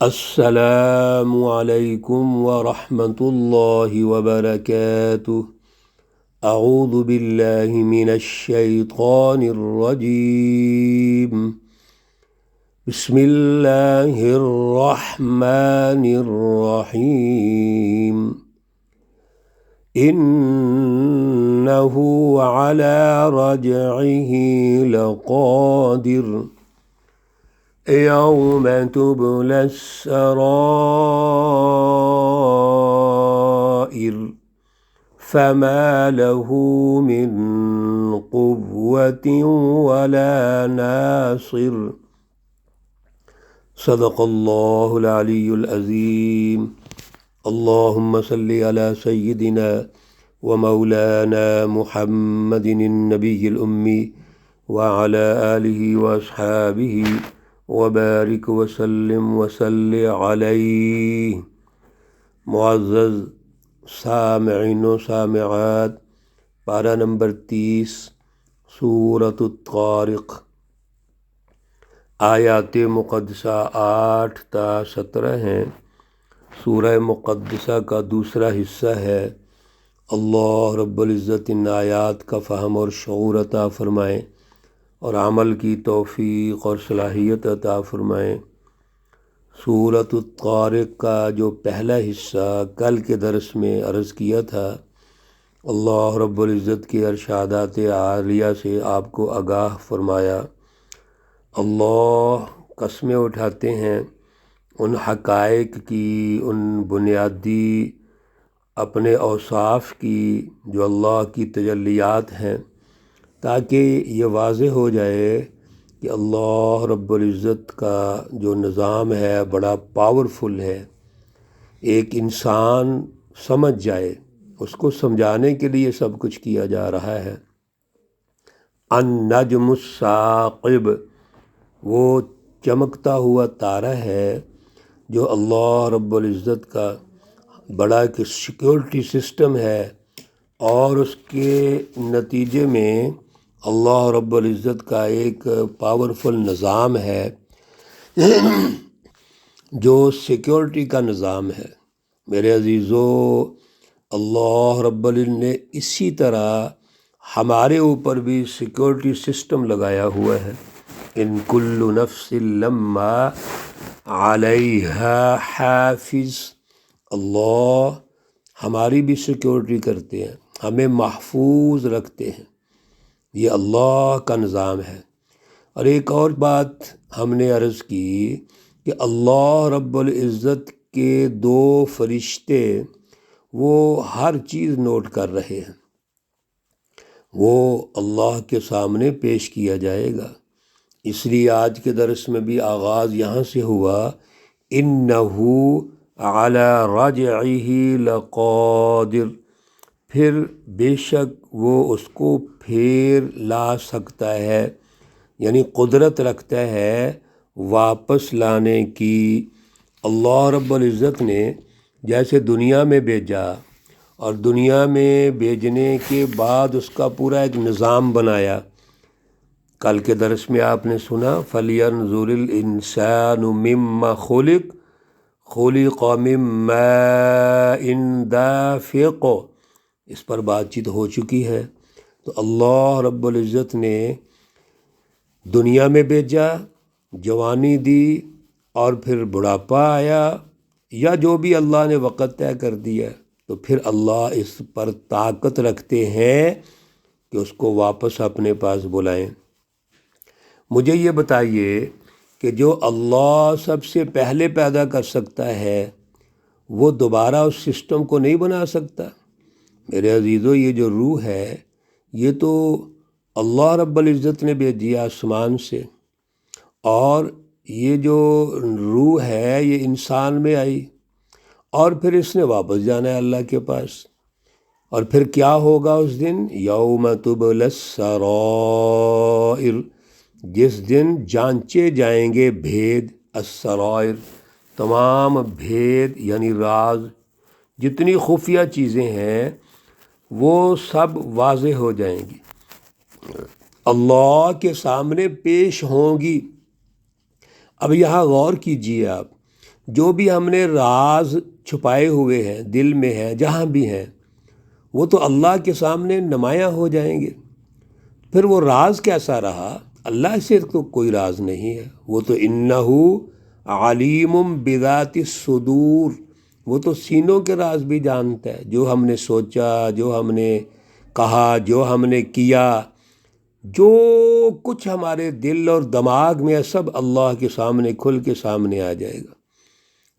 السلام علیکم ورحمۃ اللہ وبرکاتہ۔ اعوذ باللہ من الشیطان الرجیم۔ بسم اللہ الرحمن الرحیم۔ انہ علی رجعہ لقادر یوم تبلی السرائر فما له من قوة ولا ناصر۔ صدق اللہ العلی العظیم۔ اللہم صلی علی سیدنا ومولانا محمد النبی الأمی وعلی آلہ واصحابہ وبارک وسلم وصلی علیہ۔ معزز سامعین و سامعات، پارہ نمبر 30 سورۃ الطارق، آیات مقدسہ 8 تا 17 ہیں۔ سورہ مقدسہ کا دوسرا حصہ ہے۔ اللہ رب العزت ان آیات کا فہم اور شعور عطا فرمائیں اور عمل کی توفیق اور صلاحیت عطا فرمائیں۔ سورۃ الطارق کا جو پہلا حصہ کل کے درس میں عرض کیا تھا، اللہ رب العزت کے ارشادات عالیہ سے آپ کو آگاہ فرمایا۔ اللہ قسمیں اٹھاتے ہیں ان حقائق کی، ان بنیادی اپنے اوصاف کی جو اللہ کی تجلیات ہیں، تاکہ یہ واضح ہو جائے کہ اللہ رب العزت کا جو نظام ہے بڑا پاورفل ہے۔ ایک انسان سمجھ جائے، اس کو سمجھانے کے لیے سب کچھ کیا جا رہا ہے۔ النجم الثاقب، وہ چمکتا ہوا تارہ ہے جو اللہ رب العزت کا بڑا ایک سیکیورٹی سسٹم ہے، اور اس کے نتیجے میں اللہ رب العزت کا ایک پاورفل نظام ہے جو سیکیورٹی کا نظام ہے۔ میرے عزیزو، اللہ رب العزت نے اسی طرح ہمارے اوپر بھی سیکیورٹی سسٹم لگایا ہوا ہے۔ ان کل نفس لما علیہا حافظ۔ اللہ ہماری بھی سیکیورٹی کرتے ہیں، ہمیں محفوظ رکھتے ہیں۔ یہ اللہ کا نظام ہے۔ اور ایک اور بات ہم نے عرض کی کہ اللہ رب العزت کے 2 فرشتے وہ ہر چیز نوٹ کر رہے ہیں، وہ اللہ کے سامنے پیش کیا جائے گا۔ اس لیے آج کے درس میں بھی آغاز یہاں سے ہوا، انہ علی رجعہ لقادر، پھر بے شک وہ اس کو پھر لا سکتا ہے، یعنی قدرت رکھتا ہے واپس لانے کی۔ اللہ رب العزت نے جیسے دنیا میں بھیجا، اور دنیا میں بھیجنے کے بعد اس کا پورا ایک نظام بنایا۔ کل کے درس میں آپ نے سنا، فَلْيَنْظُرِ الْإِنسَانُ مِمَّ خُلِقَ خُلِقَ مِن مَّاءٍ دَافِقٍ، اس پر بات چیت ہو چکی ہے۔ تو اللہ رب العزت نے دنیا میں بھیجا، جوانی دی، اور پھر بڑھاپا آیا، یا جو بھی اللہ نے وقت طے کر دیا، تو پھر اللہ اس پر طاقت رکھتے ہیں کہ اس کو واپس اپنے پاس بلائیں۔ مجھے یہ بتائیے کہ جو اللہ سب سے پہلے پیدا کر سکتا ہے، وہ دوبارہ اس سسٹم کو نہیں بنا سکتا؟ میرے عزیزو، یہ جو روح ہے یہ تو اللہ رب العزت نے بھیجی آسمان سے، اور یہ جو روح ہے یہ انسان میں آئی، اور پھر اس نے واپس جانا ہے اللہ کے پاس۔ اور پھر کیا ہوگا اس دن؟ یوم تبلی السرائر، جس دن جانچے جائیں گے بھید، السرائر تمام بھید یعنی راز، جتنی خفیہ چیزیں ہیں وہ سب واضح ہو جائیں گی، اللہ کے سامنے پیش ہوں گی۔ اب یہاں غور کیجئے آپ، جو بھی ہم نے راز چھپائے ہوئے ہیں دل میں ہیں جہاں بھی ہیں وہ تو اللہ کے سامنے نمایاں ہو جائیں گے۔ پھر وہ راز کیسا رہا؟ اللہ سے تو کوئی راز نہیں ہے، وہ تو انہو علیم بذات الصدور، وہ تو سینوں کے راز بھی جانتا ہے، جو ہم نے سوچا، جو ہم نے کہا، جو ہم نے کیا، جو کچھ ہمارے دل اور دماغ میں ہے سب اللہ کے سامنے کھل کے سامنے آ جائے گا۔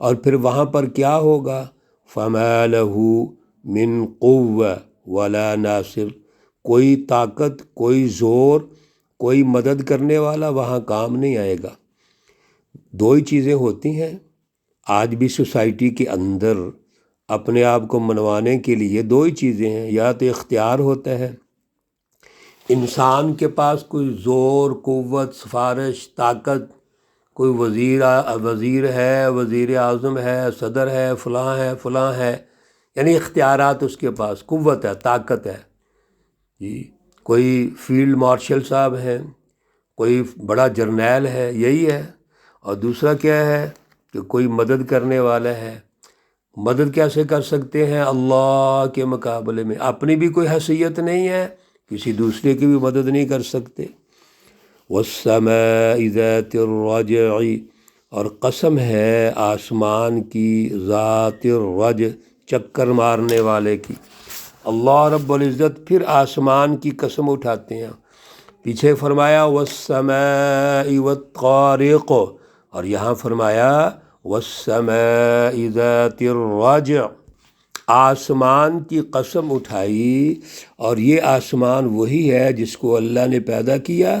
اور پھر وہاں پر کیا ہوگا؟ فَمَا لَهُ مِن قُوَّةٍ وَلَا نَاصِرٍ، کوئی طاقت، کوئی زور، کوئی مدد کرنے والا وہاں کام نہیں آئے گا۔ دو ہی چیزیں ہوتی ہیں آج بھی سوسائٹی کے اندر اپنے آپ کو منوانے کے لیے، دو ہی چیزیں ہیں، یا تو اختیار ہوتا ہے، انسان کے پاس کوئی زور، قوت، سفارش، طاقت، کوئی وزیر ہے، وزیر اعظم ہے، صدر ہے، فلاں ہے، یعنی اختیارات اس کے پاس، قوت ہے، طاقت ہے جی، کوئی فیلڈ مارشل صاحب ہیں، کوئی بڑا جرنیل ہے، یہی ہے۔ اور دوسرا کیا ہے کہ کوئی مدد کرنے والا ہے۔ مدد کیسے کر سکتے ہیں اللہ کے مقابلے میں؟ اپنی بھی کوئی حیثیت نہیں ہے، کسی دوسرے کی بھی مدد نہیں کر سکتے۔ وَالسَّمَاءِ ذَاتِ الرَّجْعِ، اور قسم ہے آسمان کی ذات الرجع، چکر مارنے والے کی۔ اللہ رب العزت پھر آسمان کی قسم اٹھاتے ہیں، پیچھے فرمایا وَالسَّمَاءِ وَالطَّارِقِ، اور یہاں فرمایا وَالسَّمَاءِ ذَاتِ الرَّجْعِ، آسمان کی قسم اٹھائی، اور یہ آسمان وہی ہے جس کو اللہ نے پیدا کیا،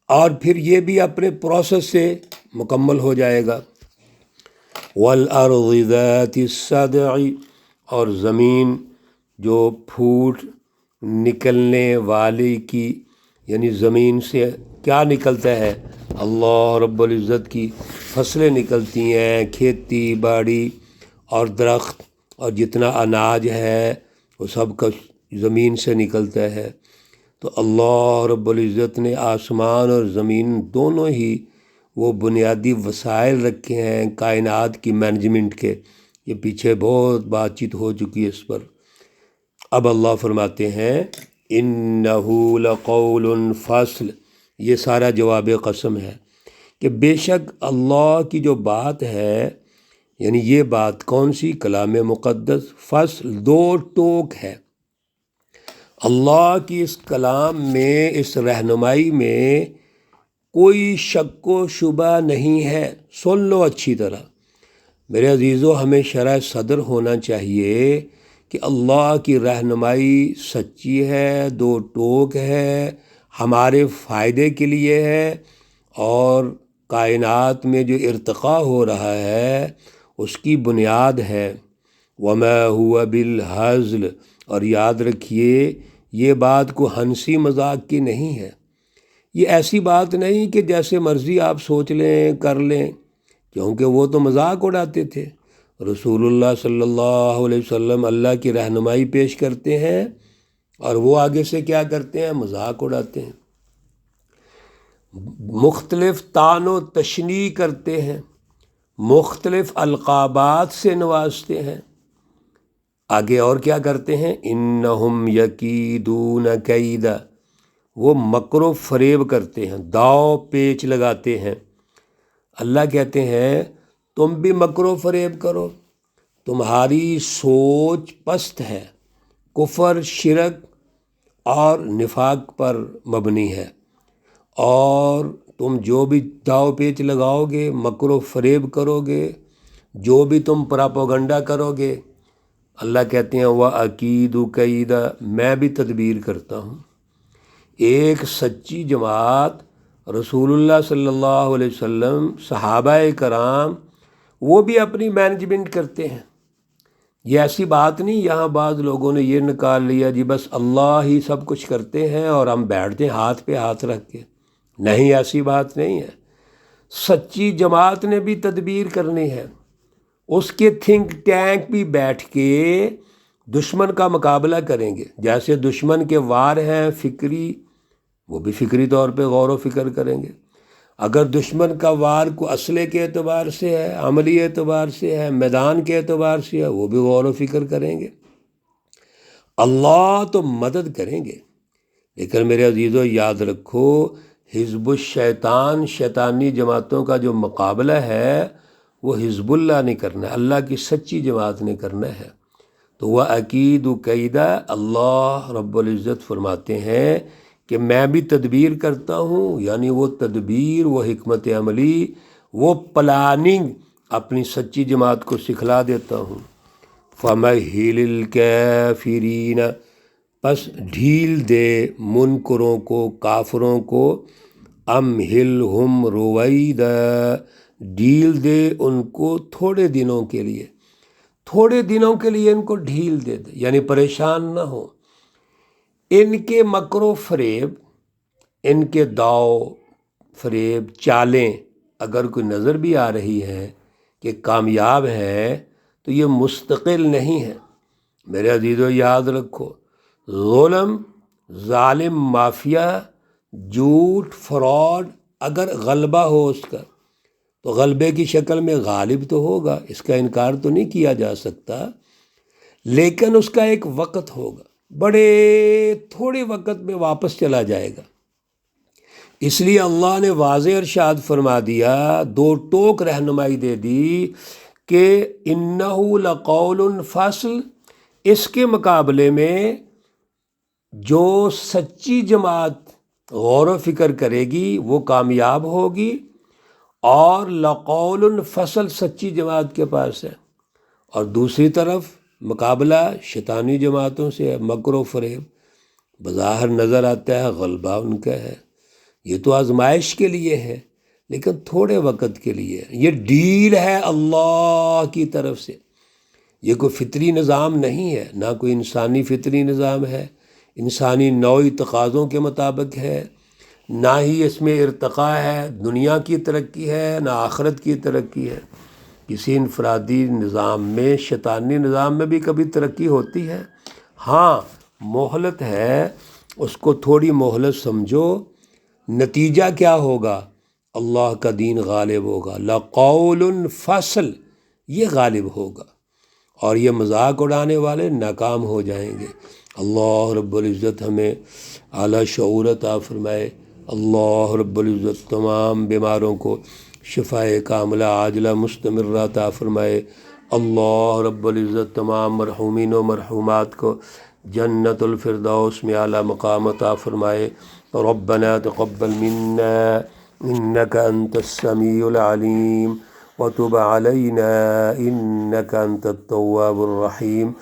اور پھر یہ بھی اپنے پروسیس سے مکمل ہو جائے گا۔ وَالْأَرْضِ ذَاتِ الصَّدْعِ، اور زمین جو پھوٹ نکلنے والی کی، یعنی زمین سے کیا نکلتا ہے؟ اللہ رب العزت کی فصلیں نکلتی ہیں، کھیتی باڑی اور درخت اور جتنا اناج ہے وہ سب کا زمین سے نکلتا ہے۔ تو اللہ رب العزت نے آسمان اور زمین دونوں ہی وہ بنیادی وسائل رکھے ہیں کائنات کی مینجمنٹ کے، یہ پیچھے بہت بات چیت ہو چکی ہے اس پر۔ اب اللہ فرماتے ہیں اِنَّهُ لَقَوْلٌ فَصْلٌ، یہ سارا جواب قسم ہے کہ بے شک اللہ کی جو بات ہے، یعنی یہ بات کون سی؟ کلام مقدس، فصل، دو ٹوک ہے۔ اللہ کی اس کلام میں، اس رہنمائی میں کوئی شک و شبہ نہیں ہے۔ سن لو اچھی طرح میرے عزیزو، ہمیں شرح صدر ہونا چاہیے کہ اللہ کی رہنمائی سچی ہے، دو ٹوک ہے، ہمارے فائدے کے لیے ہے، اور کائنات میں جو ارتقاء ہو رہا ہے اس کی بنیاد ہے۔ وَمَا هُوَ بِالْهَزْلِ، اور یاد رکھیے یہ بات کو ہنسی مذاق کی نہیں ہے، یہ ایسی بات نہیں کہ جیسے مرضی آپ سوچ لیں کر لیں، کیونکہ وہ تو مذاق اڑاتے تھے۔ رسول اللہ صلی اللہ علیہ وسلم اللہ کی رہنمائی پیش کرتے ہیں اور وہ آگے سے کیا کرتے ہیں؟ مذاق اڑاتے ہیں، مختلف طعن و تشنیع کرتے ہیں، مختلف القابات سے نوازتے ہیں۔ آگے اور کیا کرتے ہیں؟ انہم یکیدون کیدا، وہ مکر و فریب کرتے ہیں، داؤ پیچ لگاتے ہیں۔ اللہ کہتے ہیں تم بھی مکر و فریب کرو، تمہاری سوچ پست ہے، کفر، شرک اور نفاق پر مبنی ہے، اور تم جو بھی داؤ پیچ لگاؤ گے، مکر و فریب کرو گے، جو بھی تم پراپوگنڈا کرو گے، اللہ کہتے ہیں وَأَكِيدُ كَيْدًا، میں بھی تدبیر کرتا ہوں۔ ایک سچی جماعت، رسول اللہ صلی اللہ علیہ وسلم، صحابہ کرام، وہ بھی اپنی مینجمنٹ کرتے ہیں۔ یہ ایسی بات نہیں یہاں بعض لوگوں نے یہ نکال لیا جی بس اللہ ہی سب کچھ کرتے ہیں اور ہم بیٹھتے ہیں ہاتھ پہ ہاتھ رکھ کے، نہیں، ایسی بات نہیں ہے۔ سچی جماعت نے بھی تدبیر کرنی ہے، اس کے تھنک ٹینک بھی بیٹھ کے دشمن کا مقابلہ کریں گے۔ جیسے دشمن کے وار ہیں فکری، وہ بھی فکری طور پہ غور و فکر کریں گے۔ اگر دشمن کا وار کو اسلحے کے اعتبار سے ہے، عملی اعتبار سے ہے، میدان کے اعتبار سے ہے، وہ بھی غور و فکر کریں گے۔ اللہ تو مدد کریں گے، لیکن میرے عزیزو یاد رکھو، حزب الشیطان، شیطانی جماعتوں کا جو مقابلہ ہے وہ حزب اللہ نے کرنا ہے، اللہ کی سچی جماعت نے کرنا ہے۔ تو وہ عقید و قیدہ، اللہ رب العزت فرماتے ہیں کہ میں بھی تدبیر کرتا ہوں، یعنی وہ تدبیر، وہ حکمت عملی، وہ پلاننگ اپنی سچی جماعت کو سکھلا دیتا ہوں۔ فَمَهِّلِ الْكَافِرِينَ، پس ڈھیل دے منکروں کو، کافروں کو، امہلہم رویدا، ڈھیل دے ان کو تھوڑے دنوں کے لیے، تھوڑے دنوں کے لیے ان کو ڈھیل دے دے، یعنی پریشان نہ ہو۔ ان کے مکر و فریب، ان کے داؤ فریب، چالیں اگر کوئی نظر بھی آ رہی ہے کہ کامیاب ہے، تو یہ مستقل نہیں ہے۔ میرے عزیزو یاد رکھو، ظلم، ظالم مافیا، جھوٹ، فراڈ، اگر غلبہ ہو اس کا تو غلبے کی شکل میں غالب تو ہوگا، اس کا انکار تو نہیں کیا جا سکتا، لیکن اس کا ایک وقت ہوگا، بڑے تھوڑے وقت میں واپس چلا جائے گا۔ اس لیے اللہ نے واضح ارشاد فرما دیا، دو ٹوک رہنمائی دے دی کہ انہ لقول فصل، اس کے مقابلے میں جو سچی جماعت غور و فکر کرے گی وہ کامیاب ہوگی، اور لقول فصل سچی جماعت کے پاس ہے، اور دوسری طرف مقابلہ شیطانی جماعتوں سے ہے، مکر و فریب، بظاہر نظر آتا ہے غلبہ ان کا ہے، یہ تو آزمائش کے لیے ہے، لیکن تھوڑے وقت کے لیے، یہ ڈیل ہے اللہ کی طرف سے، یہ کوئی فطری نظام نہیں ہے، نہ کوئی انسانی فطری نظام ہے، انسانی نوعی تقاضوں کے مطابق ہے، نہ ہی اس میں ارتقاء ہے، دنیا کی ترقی ہے، نہ آخرت کی ترقی ہے۔ کسی انفرادی نظام میں، شیطانی نظام میں بھی کبھی ترقی ہوتی ہے، ہاں مہلت ہے، اس کو تھوڑی مہلت سمجھو، نتیجہ کیا ہوگا؟ اللہ کا دین غالب ہوگا، لقول فصل، یہ غالب ہوگا، اور یہ مذاق اڑانے والے ناکام ہو جائیں گے۔ اللہ رب العزت ہمیں اعلیٰ شعور عطا فرمائے، اللہ رب العزت تمام بیماروں کو شفائے کاملہ عاجلہ مستمرہ عطا فرمائے، اللہ رب العزت تمام مرحومین و مرحومات کو جنت الفردوس میں اعلیٰ مقام عطا فرمائے۔ ربنا تقبل منا انك انت السميع العليم وتب علينا انك انت التواب الرحيم،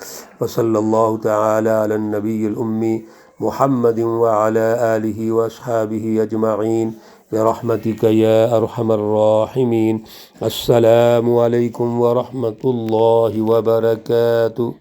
وصلى الله تعالى على النبي الأمي محمد وعلى آله وأصحابه أجمعين برحمتك يا أرحم الراحمين۔ السلام عليكم ورحمة الله وبركاته۔